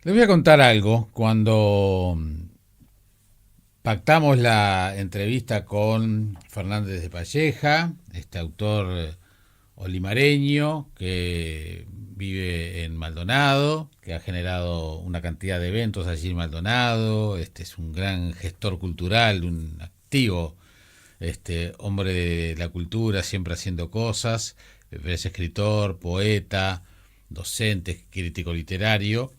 Les voy a contar algo. Cuando pactamos la entrevista con Fernández de Palleja, este autor olimareño que vive en Maldonado, que ha generado una cantidad de eventos allí en Maldonado, es un gran gestor cultural, un activo hombre de la cultura, siempre haciendo cosas, es escritor, poeta, docente, crítico literario.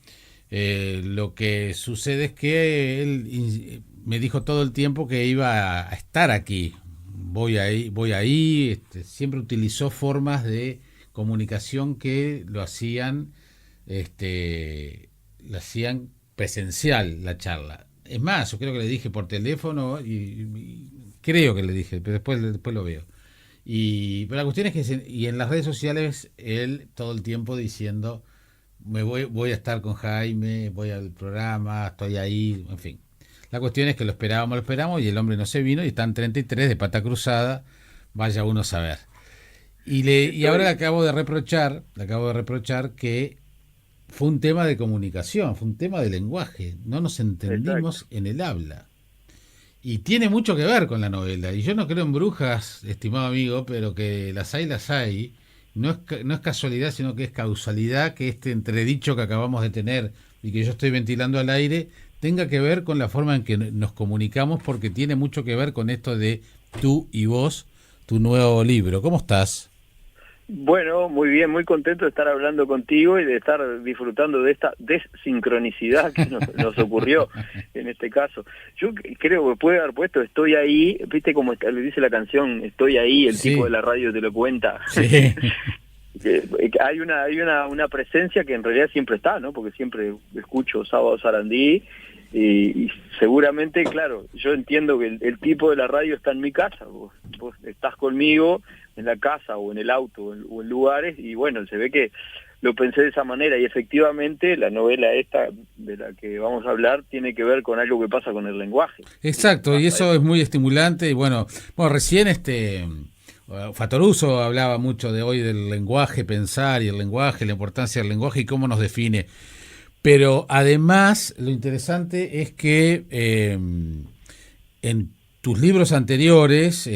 Lo que sucede es que él me dijo todo el tiempo que iba a estar aquí. Voy ahí. Siempre utilizó formas de comunicación que lo hacían presencial la charla. Es más, yo creo que le dije por teléfono y creo que le dije, pero después lo veo. Pero la cuestión es que y en las redes sociales él todo el tiempo diciendo voy a estar con Jaime, voy al programa, estoy ahí, en fin. La cuestión es que lo esperamos y el hombre no se vino y están 33 de pata cruzada, vaya uno a saber. Y ahora Estoy, le acabo de reprochar que fue un tema de comunicación, fue un tema de lenguaje, no nos exacto. entendimos en el habla. Y tiene mucho que ver con la novela. Y yo no creo en brujas, estimado amigo, pero que las hay, las hay. No es casualidad, sino que es causalidad que este entredicho que acabamos de tener y que yo estoy ventilando al aire tenga que ver con la forma en que nos comunicamos, porque tiene mucho que ver con esto de tú y vos, tu nuevo libro. ¿Cómo estás? Bueno, muy bien, muy contento de estar hablando contigo y de estar disfrutando de esta desincronicidad que nos ocurrió en este caso. Yo creo que puede haber puesto estoy ahí, viste como le dice la canción, estoy ahí, el tipo de Sí, la radio te lo cuenta. sí. Hay una presencia que en realidad siempre está, ¿no? Porque siempre escucho Sábado Sarandí y seguramente, claro, yo entiendo que el tipo de la radio está en mi casa, vos estás conmigo en la casa o en el auto o en lugares y bueno, se ve que lo pensé de esa manera y efectivamente la novela esta de la que vamos a hablar tiene que ver con algo que pasa con el lenguaje. Sí, Exacto, y pasa eso eso. es muy estimulante. Y bueno, recién Fatoruso hablaba mucho de hoy del lenguaje, pensar y el lenguaje, la importancia del lenguaje y cómo nos define. Pero además, lo interesante es que en tus libros anteriores,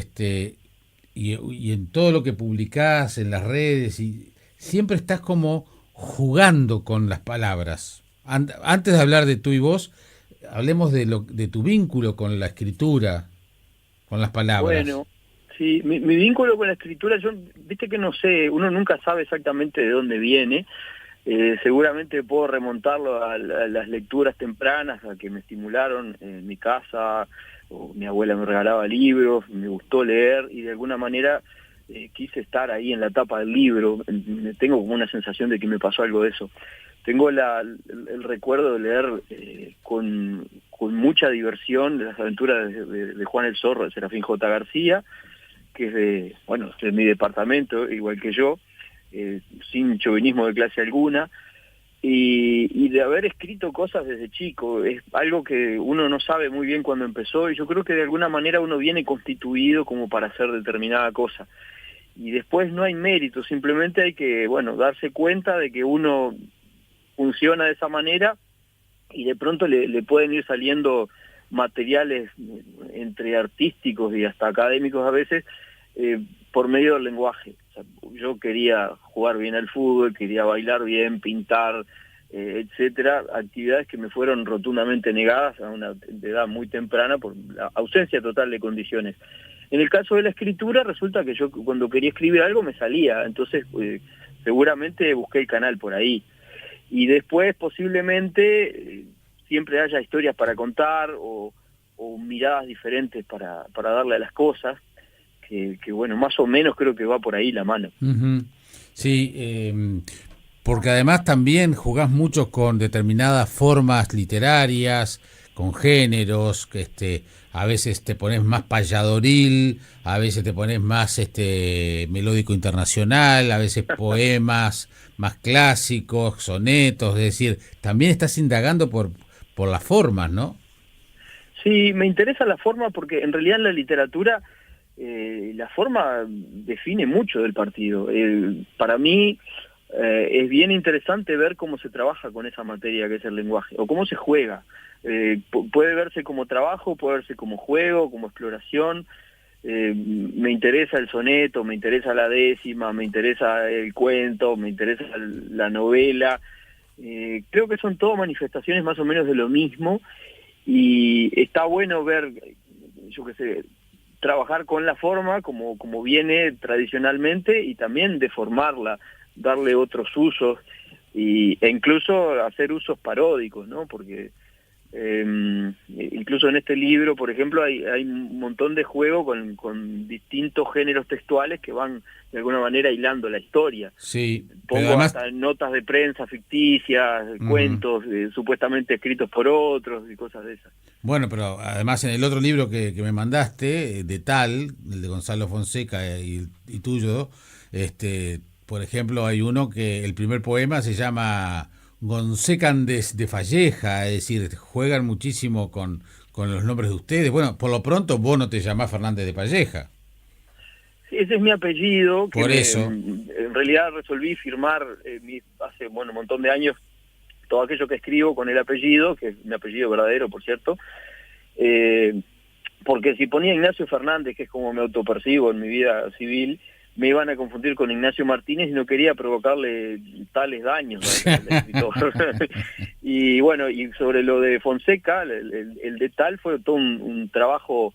y en todo lo que publicás en las redes, y siempre estás como jugando con las palabras. Antes de hablar de tú y vos, hablemos de tu vínculo con la escritura, con las palabras. Bueno, sí, mi vínculo con la escritura, yo, viste que no sé, uno nunca sabe exactamente de dónde viene. Seguramente puedo remontarlo a las lecturas tempranas, a que me estimularon en mi casa, o mi abuela me regalaba libros, me gustó leer y de alguna manera quise estar ahí en la tapa del libro. Tengo como una sensación de que me pasó algo de eso. Tengo el recuerdo de leer con mucha diversión de las aventuras de Juan el Zorro, de Serafín J. García, que es de mi departamento, igual que yo, sin chauvinismo de clase alguna, y de haber escrito cosas desde chico. Es algo que uno no sabe muy bien cuándo empezó, y yo creo que de alguna manera uno viene constituido como para hacer determinada cosa. Y después no hay mérito, simplemente hay que, bueno, darse cuenta de que uno funciona de esa manera y de pronto le pueden ir saliendo materiales entre artísticos y hasta académicos a veces por medio del lenguaje. O sea, yo quería jugar bien al fútbol, quería bailar bien, pintar, etcétera, actividades que me fueron rotundamente negadas a una edad muy temprana por la ausencia total de condiciones. En el caso de la escritura resulta que yo cuando quería escribir algo me salía, entonces seguramente busqué el canal por ahí. Y después posiblemente siempre haya historias para contar o miradas diferentes para darle a las cosas, que bueno, más o menos creo que va por ahí la mano. Ujú. Sí, porque además también jugás mucho con determinadas formas literarias, con géneros, a veces te pones más payadoril, a veces te pones más melódico internacional, a veces poemas más clásicos, sonetos, es decir, también estás indagando por las formas, ¿no? Sí, me interesa la forma porque en realidad en la literatura la forma define mucho del partido. Para mí es bien interesante ver cómo se trabaja con esa materia que es el lenguaje, o cómo se juega. Puede verse como trabajo, puede verse como juego, como exploración. Me interesa el soneto, me interesa la décima, me interesa el cuento, me interesa la novela. Creo que son todas manifestaciones más o menos de lo mismo, y está bueno ver, yo qué sé, trabajar con la forma como viene tradicionalmente, y también deformarla, darle otros usos, e incluso hacer usos paródicos, ¿no? Porque incluso en este libro, por ejemplo, hay un montón de juego con distintos géneros textuales que van de alguna manera hilando la historia. Sí, pero Pongo además... hasta notas de prensa ficticias, cuentos supuestamente escritos por otros y cosas de esas. Bueno, pero además en el otro libro que me mandaste, de Tal, el de Gonzalo Fonseca y tuyo, por ejemplo, hay uno que el primer poema se llama Gonsecan de Falleja, es decir, juegan muchísimo con los nombres de ustedes. Bueno, por lo pronto vos no te llamás Fernández de Falleja. Sí, ese es mi apellido, que Por eso. en realidad resolví firmar hace un montón de años todo aquello que escribo con el apellido, que es mi apellido verdadero, por cierto, porque si ponía Ignacio Fernández, que es como me autopercibo en mi vida civil, me iban a confundir con Ignacio Martínez y no quería provocarle tales daños al escritor. Y bueno, y sobre lo de Fonseca, el de Tal fue todo un trabajo,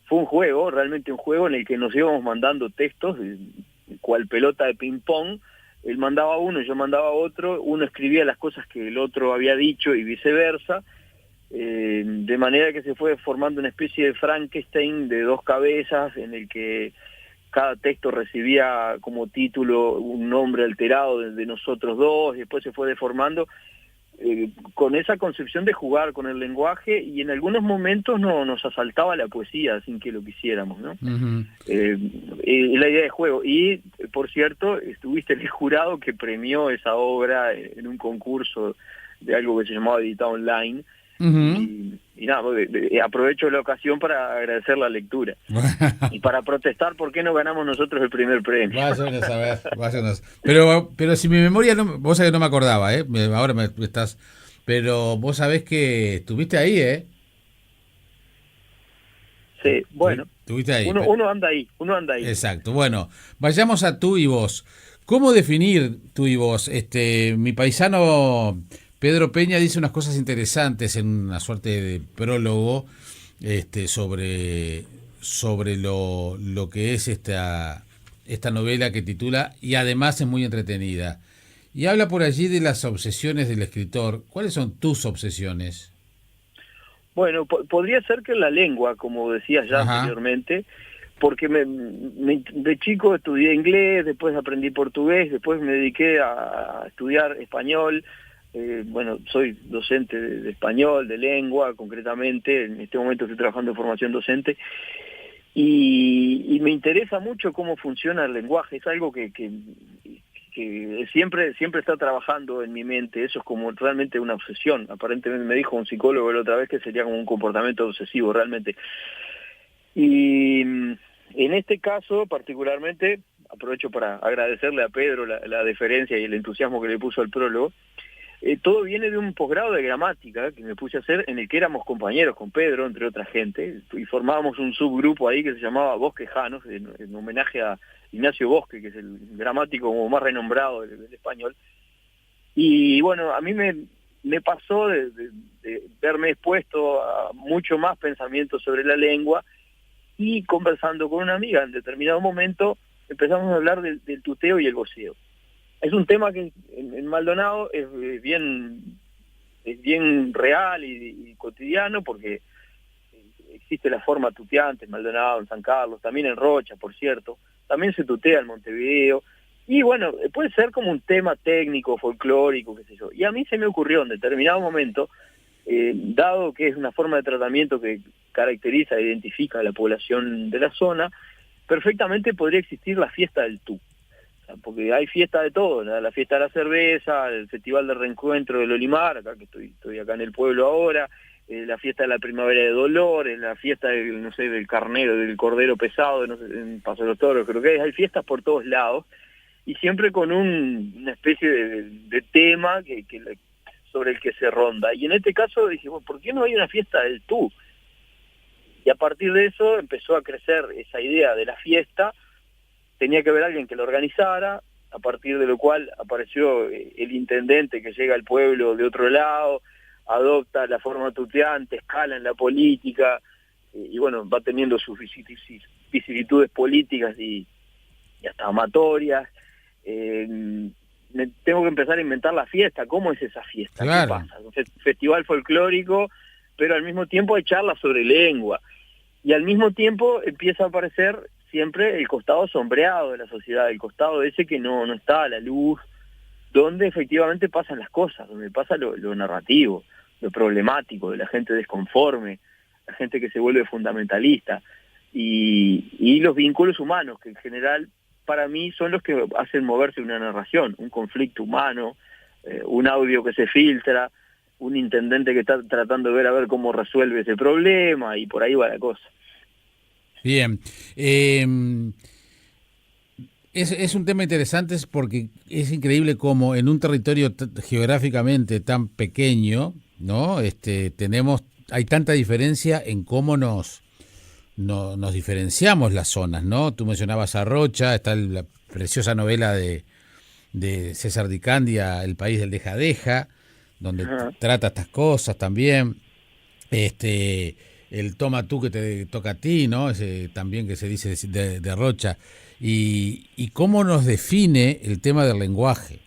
fue un juego, realmente un juego en el que nos íbamos mandando textos, cual pelota de ping-pong. Él mandaba uno, yo mandaba otro, uno escribía las cosas que el otro había dicho y viceversa, de manera que se fue formando una especie de Frankenstein de dos cabezas, en el que cada texto recibía como título un nombre alterado de nosotros dos, y después se fue deformando, con esa concepción de jugar con el lenguaje, y en algunos momentos nos asaltaba la poesía sin que lo quisiéramos, ¿no? La idea de juego. Y, por cierto, estuviste en el jurado que premió esa obra en un concurso de algo que se llamaba Editado Online, y nada, aprovecho la ocasión para agradecer la lectura y para protestar por qué no ganamos nosotros el primer premio. Vaya a saber, vaya a saber. Pero si mi memoria, no, vos sabés que no me acordaba, ahora me estás... Pero vos sabés que estuviste ahí, Sí, bueno, estuviste ahí. uno anda ahí, uno anda ahí. Exacto, bueno, vayamos a tú y vos. ¿Cómo definir tú y vos? Mi paisano Pedro Peña dice unas cosas interesantes en una suerte de prólogo, sobre lo que es esta novela que titula Y además es muy entretenida. Y habla por allí de las obsesiones del escritor. ¿Cuáles son tus obsesiones? Bueno, podría ser que la lengua, como decías ya anteriormente, porque de chico estudié inglés, después aprendí portugués, después me dediqué a estudiar español. Soy docente de español, de lengua, concretamente. En este momento estoy trabajando en formación docente. Y me interesa mucho cómo funciona el lenguaje. Es algo que siempre está trabajando en mi mente. Eso es como realmente una obsesión. Aparentemente me dijo un psicólogo la otra vez que sería como un comportamiento obsesivo realmente. Y en este caso particularmente, aprovecho para agradecerle a Pedro la deferencia y el entusiasmo que le puso al prólogo. Todo viene de un posgrado de gramática que me puse a hacer, en el que éramos compañeros con Pedro, entre otra gente, y formábamos un subgrupo ahí que se llamaba Bosquejanos, en homenaje a Ignacio Bosque, que es el gramático como más renombrado del español. Y bueno, a mí me pasó de verme expuesto a mucho más pensamiento sobre la lengua, y conversando con una amiga en determinado momento empezamos a hablar del tuteo y el voceo. Es un tema que en Maldonado es bien real y cotidiano, porque existe la forma tuteante en Maldonado, en San Carlos, también en Rocha, por cierto, también se tutea en Montevideo, y bueno, puede ser como un tema técnico, folclórico, qué sé yo. Y a mí se me ocurrió en determinado momento, dado que es una forma de tratamiento que caracteriza e identifica a la población de la zona, perfectamente podría existir la fiesta del tú. Porque hay fiesta de todo, ¿no? La fiesta de la cerveza, el festival de reencuentro del Olimar, acá que estoy acá en el pueblo ahora, la fiesta de la primavera de Dolores, la fiesta del carnero, del cordero pesado, no sé, en Paso de los Toros, creo que hay fiestas por todos lados, y siempre con una especie de tema sobre el que se ronda. Y en este caso dije, bueno, ¿por qué no hay una fiesta del tú? Y a partir de eso empezó a crecer esa idea de la fiesta. Tenía que haber alguien que lo organizara, a partir de lo cual apareció el intendente que llega al pueblo de otro lado, adopta la forma tuteante, escala en la política, y bueno, va teniendo sus vicisitudes políticas y hasta amatorias. Tengo que empezar a inventar la fiesta. ¿Cómo es esa fiesta? Claro. ¿Qué pasa? Un festival folclórico, pero al mismo tiempo hay charlas sobre lengua. Y al mismo tiempo empieza a aparecer siempre el costado sombreado de la sociedad, el costado ese que no está a la luz, donde efectivamente pasan las cosas, donde pasa lo narrativo, lo problemático, de la gente desconforme, la gente que se vuelve fundamentalista, y los vínculos humanos, que en general para mí son los que hacen moverse una narración, un conflicto humano, un audio que se filtra, un intendente que está tratando de ver cómo resuelve ese problema, y por ahí va la cosa. Bien. Es un tema interesante porque es increíble cómo en un territorio geográficamente tan pequeño, ¿no? Hay tanta diferencia en cómo nos diferenciamos las zonas, ¿no? Tú mencionabas a Rocha, está la preciosa novela de César Di Candia, El país del deja-deja, donde trata estas cosas también. El toma tú que te toca a ti, ¿no? Ese también que se dice de Rocha. Y cómo nos define el tema del lenguaje.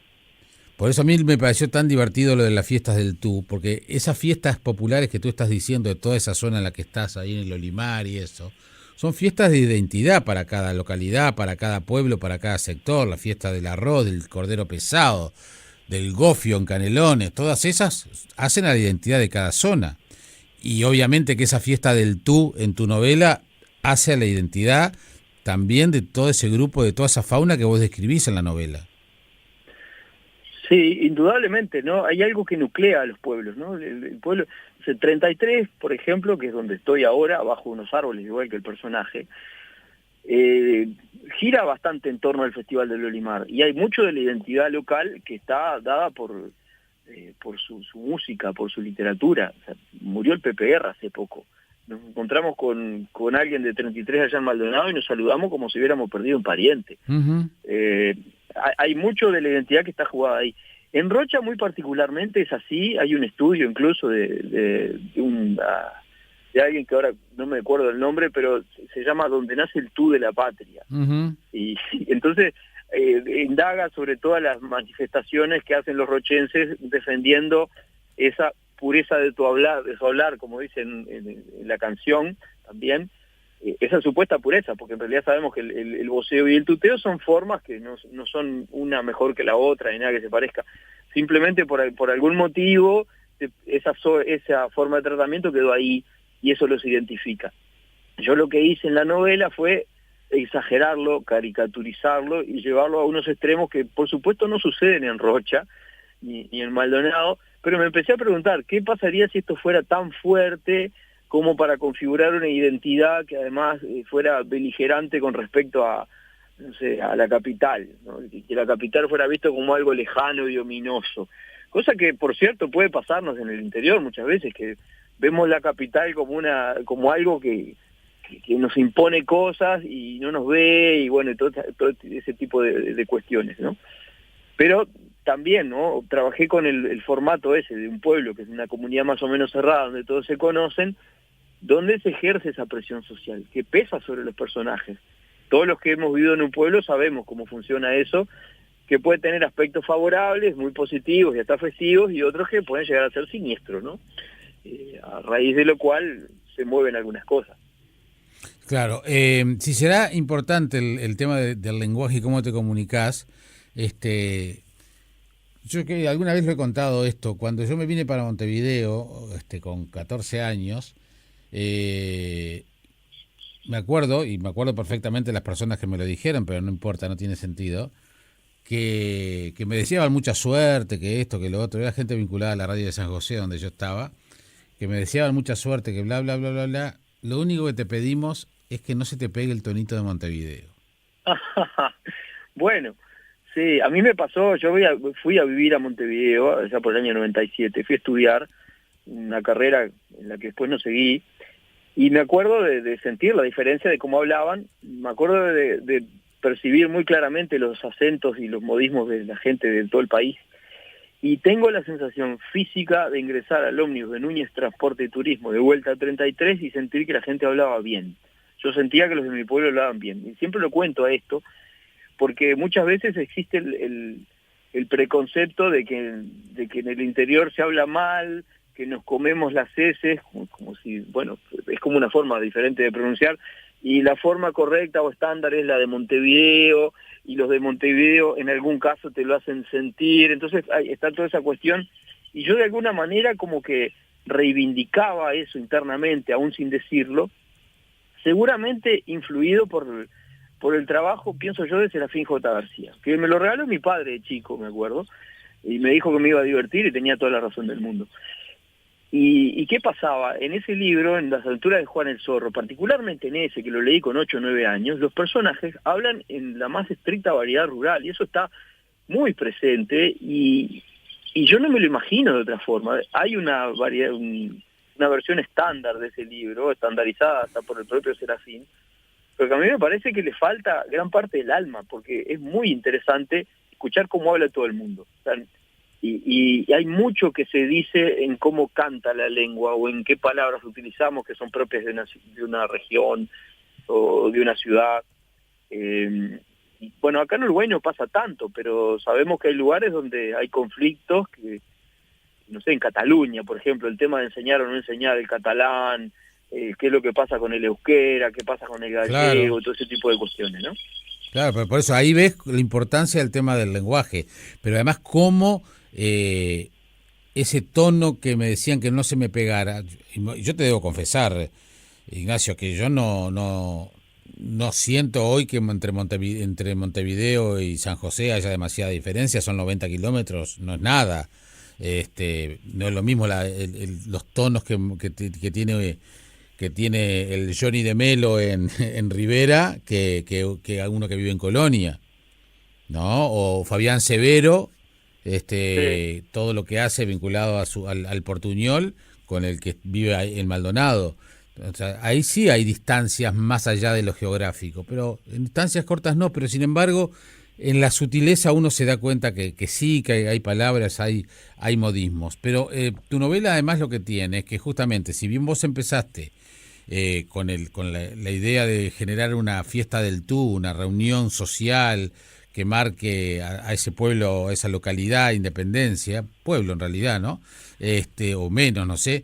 Por eso a mí me pareció tan divertido lo de las fiestas del tú, porque esas fiestas populares que tú estás diciendo de toda esa zona en la que estás, ahí en el Olimar y eso, son fiestas de identidad para cada localidad, para cada pueblo, para cada sector. La fiesta del arroz, del cordero pesado, del gofio en Canelones, todas esas hacen a la identidad de cada zona. Y obviamente que esa fiesta del tú en tu novela hace a la identidad también de todo ese grupo, de toda esa fauna que vos describís en la novela. Sí, indudablemente, ¿no? Hay algo que nuclea a los pueblos, ¿no? El pueblo, el 33, por ejemplo, que es donde estoy ahora, bajo unos árboles, igual que el personaje, gira bastante en torno al Festival del Olimar, y hay mucho de la identidad local que está dada por su música, por su literatura. O sea, murió el Pepe Guerra hace poco. Nos encontramos con alguien de 33 allá en Maldonado y nos saludamos como si hubiéramos perdido un pariente. Uh-huh. Hay mucho de la identidad que está jugada ahí. En Rocha muy particularmente es así. Hay un estudio incluso de alguien que ahora no me acuerdo el nombre, pero se llama Donde nace el tú de la patria. Uh-huh. Y entonces indaga sobre todas las manifestaciones que hacen los rochenses defendiendo esa pureza de su hablar, como dicen en la canción también, esa supuesta pureza, porque en realidad sabemos que el voceo y el tuteo son formas que no son una mejor que la otra, ni nada que se parezca. Simplemente por algún motivo esa forma de tratamiento quedó ahí y eso los identifica. Yo lo que hice en la novela fue exagerarlo, caricaturizarlo y llevarlo a unos extremos que por supuesto no suceden en Rocha ni en Maldonado, pero me empecé a preguntar qué pasaría si esto fuera tan fuerte como para configurar una identidad que además fuera beligerante con respecto a, no sé, a la capital, ¿no? Que la capital fuera visto como algo lejano y ominoso, cosa que por cierto puede pasarnos en el interior muchas veces, que vemos la capital como algo que nos impone cosas y no nos ve, y bueno, todo ese tipo de cuestiones, ¿no? Pero también, ¿no? Trabajé con el formato ese de un pueblo, que es una comunidad más o menos cerrada, donde todos se conocen, donde se ejerce esa presión social, que pesa sobre los personajes. Todos los que hemos vivido en un pueblo sabemos cómo funciona eso, que puede tener aspectos favorables, muy positivos y hasta festivos, y otros que pueden llegar a ser siniestros, ¿no? A raíz de lo cual se mueven algunas cosas. Claro, si será importante el tema del lenguaje y cómo te comunicás, yo que alguna vez lo he contado esto, cuando yo me vine para Montevideo, con 14 años, me acuerdo perfectamente las personas que me lo dijeron, pero no importa, no tiene sentido, que me deseaban mucha suerte, que esto, que lo otro, era gente vinculada a la radio de San José, donde yo estaba, que me deseaban mucha suerte, que bla, bla, bla, bla, bla. Lo único que te pedimos es que no se te pegue el tonito de Montevideo. Bueno, Sí, a mí me pasó, fui a vivir a Montevideo, allá por el año 97, fui a estudiar una carrera en la que después no seguí, y me acuerdo de sentir la diferencia de cómo hablaban, me acuerdo de percibir muy claramente los acentos y los modismos de la gente de todo el país, y tengo la sensación física de ingresar al ómnibus de Núñez Transporte y Turismo de vuelta a 33 y sentir que la gente hablaba bien. Yo sentía que los de mi pueblo hablaban bien, y siempre lo cuento a esto, porque muchas veces existe el preconcepto de que en el interior se habla mal, que nos comemos las heces, como si, bueno, es como una forma diferente de pronunciar, y la forma correcta o estándar es la de Montevideo, y los de Montevideo en algún caso te lo hacen sentir, entonces está toda esa cuestión, y yo de alguna manera como que reivindicaba eso internamente, aún sin decirlo, seguramente influido por el trabajo, pienso yo, de Serafín J. García, que me lo regaló mi padre de chico, me acuerdo, y me dijo que me iba a divertir y tenía toda la razón del mundo. ¿Y qué pasaba? En ese libro, en las aventuras de Juan el Zorro, particularmente en ese, que lo leí con 8 o 9 años, los personajes hablan en la más estricta variedad rural, y eso está muy presente, y yo no me lo imagino de otra forma. Hay una variedad, una versión estándar de ese libro, estandarizada hasta por el propio Serafín, pero que a mí me parece que le falta gran parte del alma, porque es muy interesante escuchar cómo habla todo el mundo. O sea, y hay mucho que se dice en cómo canta la lengua o en qué palabras utilizamos que son propias de una región o de una ciudad. Bueno, acá en Uruguay no pasa tanto, pero sabemos que hay lugares donde hay conflictos, que no sé, en Cataluña, por ejemplo, el tema de enseñar o no enseñar el catalán, qué es lo que pasa con el euskera, qué pasa con el Claro, gallego, todo ese tipo de cuestiones, ¿no? claro, pero por eso ahí ves la importancia del tema del lenguaje, pero además cómo ese tono que me decían que no se me pegara, y yo te debo confesar, Ignacio, que yo no siento hoy que entre Montevideo y San José haya demasiada diferencia, son 90 kilómetros, no es nada. No es lo mismo los tonos que tiene el Johnny de Melo en Rivera que uno que vive en Colonia, ¿no? O Fabián Severo, Sí. todo lo que hace vinculado al portuñol con el que vive ahí en Maldonado. O sea, ahí sí hay distancias más allá de lo geográfico, pero en distancias cortas no, pero sin embargo, en la sutileza uno se da cuenta que sí, que hay palabras, hay modismos. Pero tu novela además lo que tiene es que justamente, si bien vos empezaste con la idea de generar una fiesta del tú, una reunión social que marque a ese pueblo, a esa localidad, Independencia, pueblo en realidad, ¿no? O menos, no sé.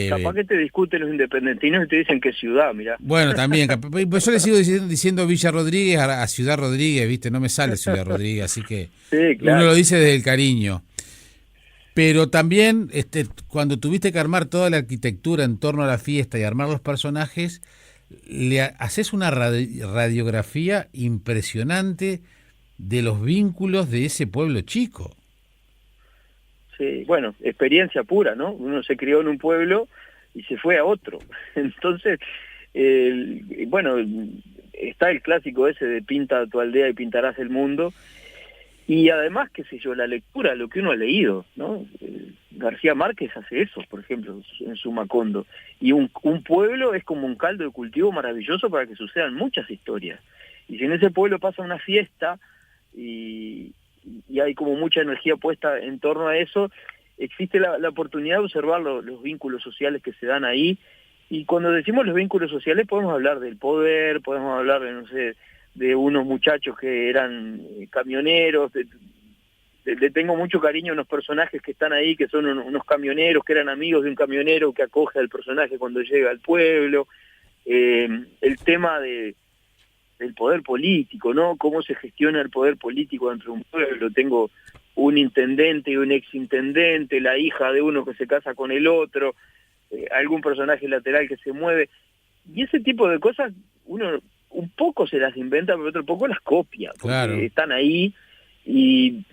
Capaz que te discuten los independentinos y te dicen que ciudad, mirá. Bueno, también, pues yo le sigo diciendo Villa Rodríguez a Ciudad Rodríguez, ¿viste? No me sale Ciudad Rodríguez, así que Sí, uno claro. lo dice desde el cariño. Pero también, cuando tuviste que armar toda la arquitectura en torno a la fiesta y armar los personajes, haces una radiografía impresionante de los vínculos de ese pueblo chico. Sí, bueno, experiencia pura, ¿no? Uno se crió en un pueblo y se fue a otro. Entonces, bueno, está el clásico ese de pinta tu aldea y pintarás el mundo. Y además, qué sé yo, la lectura, lo que uno ha leído, ¿no? García Márquez hace eso, por ejemplo, en su Macondo. Y un pueblo es como un caldo de cultivo maravilloso para que sucedan muchas historias. Y si en ese pueblo pasa una fiesta y hay como mucha energía puesta en torno a eso, existe la oportunidad de observar los vínculos sociales que se dan ahí. Y cuando decimos los vínculos sociales podemos hablar del poder, podemos hablar de, no sé, de unos muchachos que eran camioneros, le tengo mucho cariño a unos personajes que están ahí, que son unos camioneros, que eran amigos de un camionero que acoge al personaje cuando llega al pueblo, el tema del poder político, ¿no? Cómo se gestiona el poder político dentro de un pueblo. Tengo un intendente y un exintendente, la hija de uno que se casa con el otro, algún personaje lateral que se mueve, y ese tipo de cosas uno un poco se las inventa, pero otro poco las copia, porque Claro. están ahí, y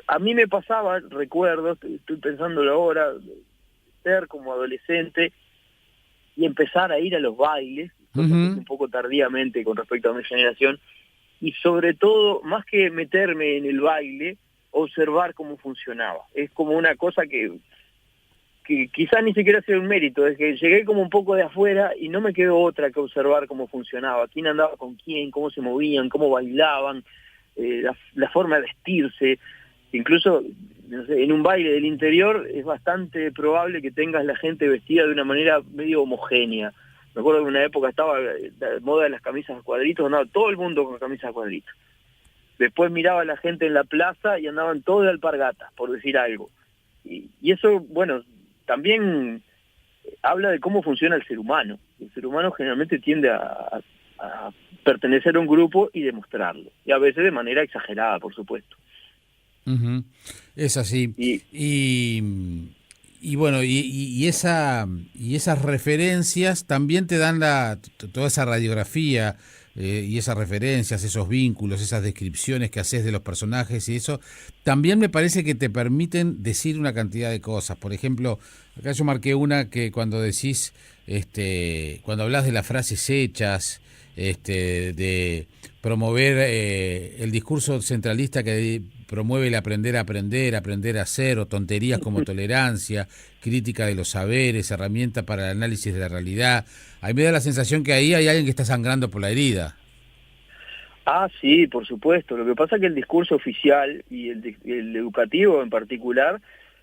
a mí me pasaba, recuerdo, estoy pensándolo ahora, ser como adolescente y empezar a ir a los bailes, cosa que hice Ujú. un poco tardíamente con respecto a mi generación, y sobre todo, más que meterme en el baile, observar cómo funcionaba. Es como una cosa que quizás ni siquiera sea un mérito, es que llegué como un poco de afuera y no me quedó otra que observar cómo funcionaba, quién andaba con quién, cómo se movían, cómo bailaban, la forma de vestirse. Incluso, no sé, en un baile del interior es bastante probable que tengas la gente vestida de una manera medio homogénea. Me acuerdo que en una época estaba la moda de las camisas a cuadritos, andaba todo el mundo con camisas a cuadritos. Después miraba a la gente en la plaza y andaban todos de alpargatas, por decir algo. Y eso, bueno, también habla de cómo funciona el ser humano. El ser humano generalmente tiende a pertenecer a un grupo y demostrarlo. Y a veces de manera exagerada, por supuesto. Ujú. Es así. Y Y bueno, y esas referencias también te dan toda esa radiografía y esas referencias, esos vínculos, esas descripciones que haces de los personajes y eso, también me parece que te permiten decir una cantidad de cosas. Por ejemplo, acá yo marqué una que cuando decís, cuando hablas de las frases hechas, de promover el discurso centralista que promueve el aprender a aprender, aprender a hacer, o tonterías como tolerancia, crítica de los saberes, herramienta para el análisis de la realidad. A mí me da la sensación que ahí hay alguien que está sangrando por la herida. sí, por supuesto. Lo que pasa es que el discurso oficial y el educativo en particular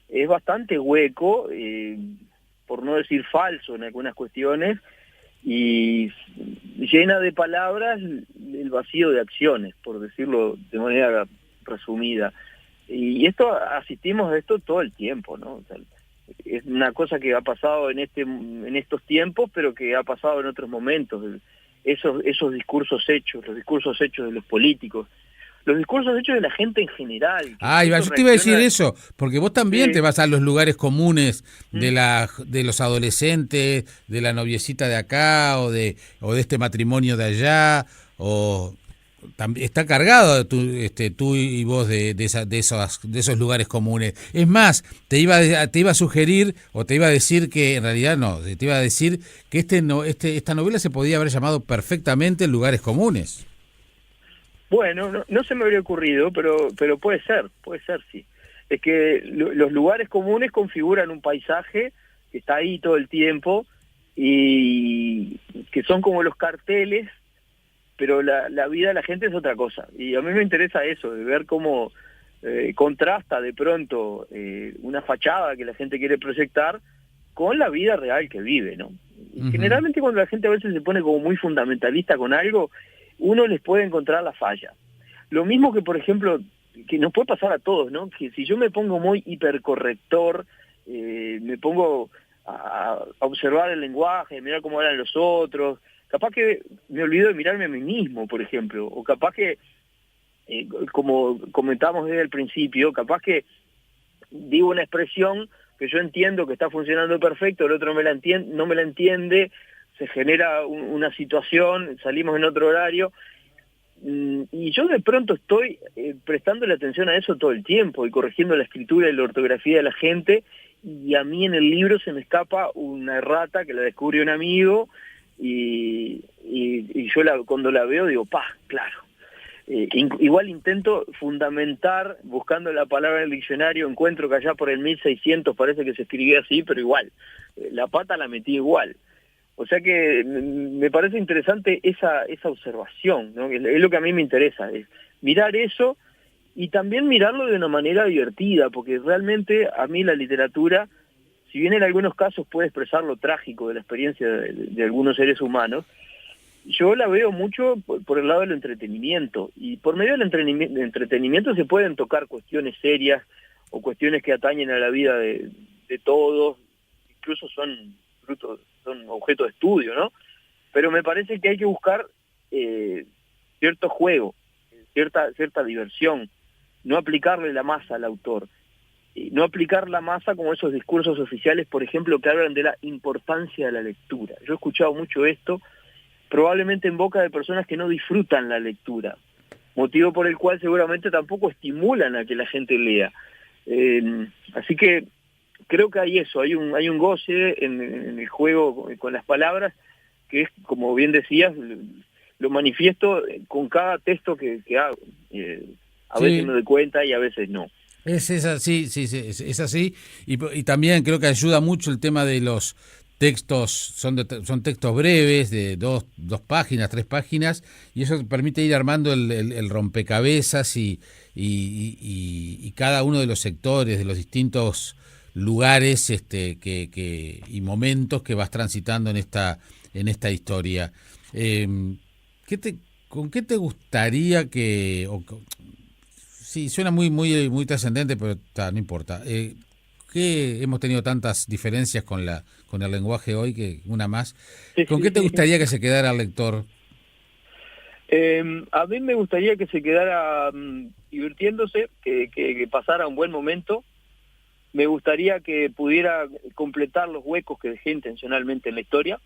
es bastante hueco, por no decir falso en algunas cuestiones, y llena de palabras el vacío de acciones, por decirlo de manera resumida. Y asistimos a esto todo el tiempo, ¿no? O sea, es una cosa que ha pasado en estos tiempos, pero que ha pasado en otros momentos. Esos discursos hechos, los discursos hechos de los políticos, los discursos hechos de la gente en general. Yo te iba a decir eso, porque vos también te vas a los lugares comunes de los adolescentes, de la noviecita de acá, o de este matrimonio de allá, o está cargado tú y vos de esos lugares comunes. Es más, te iba a sugerir, o te iba a decir que en realidad no, te iba a decir que esta novela se podía haber llamado perfectamente Lugares Comunes. Bueno, no se me habría ocurrido, pero puede ser, sí. Es que los lugares comunes configuran un paisaje que está ahí todo el tiempo y que son como los carteles, pero la vida de la gente es otra cosa. Y a mí me interesa eso, de ver cómo contrasta de pronto una fachada que la gente quiere proyectar con la vida real que vive, ¿no? Y generalmente cuando la gente a veces se pone como muy fundamentalista con algo, uno les puede encontrar la falla. Lo mismo que, por ejemplo, que nos puede pasar a todos, ¿no? Que si yo me pongo muy hipercorrector, me pongo a observar el lenguaje, mirar cómo hablan los otros, capaz que me olvido de mirarme a mí mismo, por ejemplo, o capaz que, como comentamos desde el principio, capaz que digo una expresión que yo entiendo que está funcionando perfecto, el otro no me la entiende, se genera una situación, salimos en otro horario, y yo de pronto estoy prestándole atención a eso todo el tiempo y corrigiendo la escritura y la ortografía de la gente, y a mí en el libro se me escapa una errata que la descubre un amigo, y yo cuando la veo digo, claro. Igual intento fundamentar, buscando la palabra en el diccionario, encuentro que allá por el 1600 parece que se escribía así, pero igual, la pata la metí igual. O sea que me parece interesante esa observación, ¿no? Es lo que a mí me interesa, es mirar eso y también mirarlo de una manera divertida, porque realmente a mí la literatura, si bien en algunos casos puede expresar lo trágico de la experiencia de algunos seres humanos, yo la veo mucho por el lado del entretenimiento, y por medio del entretenimiento se pueden tocar cuestiones serias o cuestiones que atañen a la vida de todos, incluso son objeto de estudio, ¿no? Pero me parece que hay que buscar cierto juego, cierta diversión, no aplicarle la masa al autor, no aplicar la masa como esos discursos oficiales, por ejemplo, que hablan de la importancia de la lectura. Yo he escuchado mucho esto, probablemente en boca de personas que no disfrutan la lectura, motivo por el cual seguramente tampoco estimulan a que la gente lea. Así que creo que hay eso, hay un goce en el juego con las palabras, que es, como bien decías, lo manifiesto con cada texto que hago. A Sí. veces me doy cuenta y a veces no. Es así, sí, sí, es así. Y también creo que ayuda mucho el tema de los textos, son textos breves, de dos páginas, 3 páginas, y eso permite ir armando el rompecabezas y cada uno de los sectores, de los distintos lugares y momentos que vas transitando en esta historia. ¿Con qué te gustaría sí, suena muy trascendente, pero no importa. ¿Qué hemos tenido tantas diferencias con el lenguaje hoy, que una más? ¿Con qué te gustaría que se quedara el lector? A mí me gustaría que se quedara divirtiéndose, que pasara un buen momento. Me gustaría que pudiera completar los huecos que dejé intencionalmente en la historia.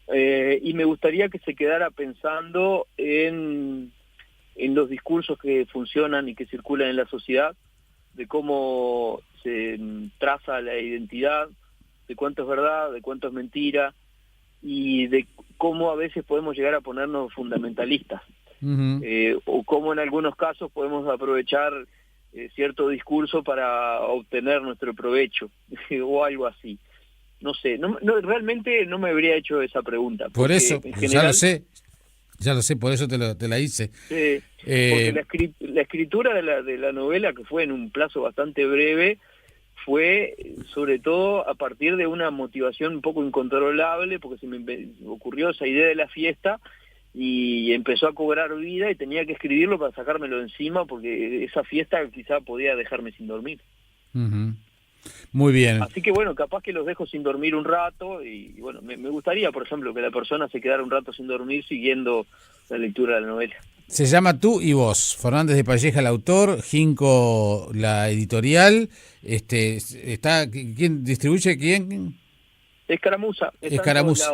Y me gustaría que se quedara pensando en los discursos que funcionan y que circulan en la sociedad, de cómo se traza la identidad, de cuánto es verdad, de cuánto es mentira, y de cómo a veces podemos llegar a ponernos fundamentalistas, o cómo en algunos casos podemos aprovechar cierto discurso para obtener nuestro provecho, o algo así. No sé, realmente no me habría hecho esa pregunta. Por eso, en general, ya lo sé, por eso te la hice. Porque la escritura de la novela, que fue en un plazo bastante breve, fue sobre todo a partir de una motivación un poco incontrolable, porque se me ocurrió esa idea de la fiesta y empezó a cobrar vida y tenía que escribirlo para sacármelo de encima, porque esa fiesta quizá podía dejarme sin dormir. Muy bien. Así que bueno, capaz que los dejo sin dormir un rato y bueno, me gustaría, por ejemplo, que la persona se quedara un rato sin dormir siguiendo la lectura de la novela. Se llama Tú y Vos, Fernández de Palleja el autor, Ginkgo la editorial. ¿Quién distribuye? ¿Quién? Escaramuza. Escaramuza.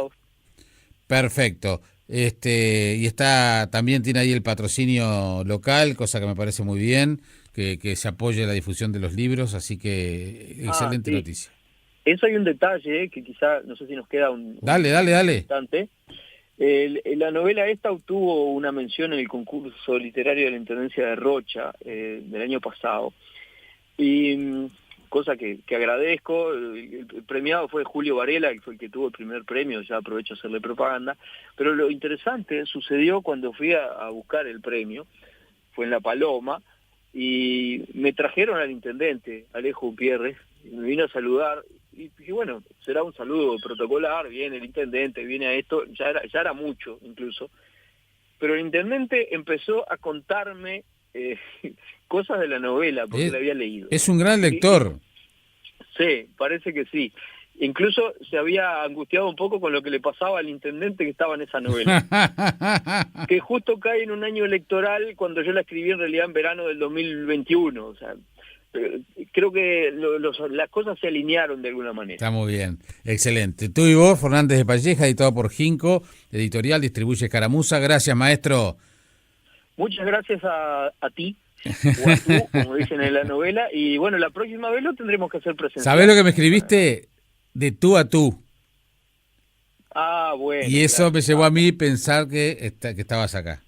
Perfecto. Y también tiene ahí el patrocinio local, cosa que me parece muy bien, que se apoye la difusión de los libros, así que excelente noticia. Eso hay un detalle que quizá, no sé si nos queda un Dale. instante. La novela esta obtuvo una mención en el concurso literario de la Intendencia de Rocha del año pasado, y cosa que agradezco. El premiado fue Julio Varela, que fue el que tuvo el primer premio, ya aprovecho a hacerle propaganda, pero lo interesante sucedió cuando fui a buscar el premio, fue en La Paloma, y me trajeron al intendente, Alejo Gutiérrez, y me vino a saludar, y dije, bueno, será un saludo protocolar, viene el intendente, viene a esto, ya era mucho incluso, pero el intendente empezó a contarme cosas de la novela, porque la había leído. Es un gran lector. Sí, parece que sí. Incluso se había angustiado un poco con lo que le pasaba al intendente que estaba en esa novela. Que justo cae en un año electoral cuando yo la escribí en realidad en verano del 2021. O sea, creo que las cosas se alinearon de alguna manera. Está muy bien, excelente. Tú y Vos, Fernández de Palleja, editado por Ginkgo, editorial, distribuye Escaramuza. Gracias, maestro. Muchas gracias a ti, o a tú, como dicen en la novela, y bueno, la próxima vez lo tendremos que hacer presencial. ¿Sabés lo que me escribiste? De tú a tú. Ah, bueno. Y eso me llevó a mí pensar que estabas acá.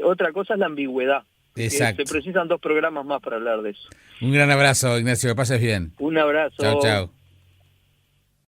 Otra cosa es la ambigüedad. Exacto. Se precisan 2 programas más para hablar de eso. Un gran abrazo, Ignacio, que pases bien. Un abrazo. Chao, chao.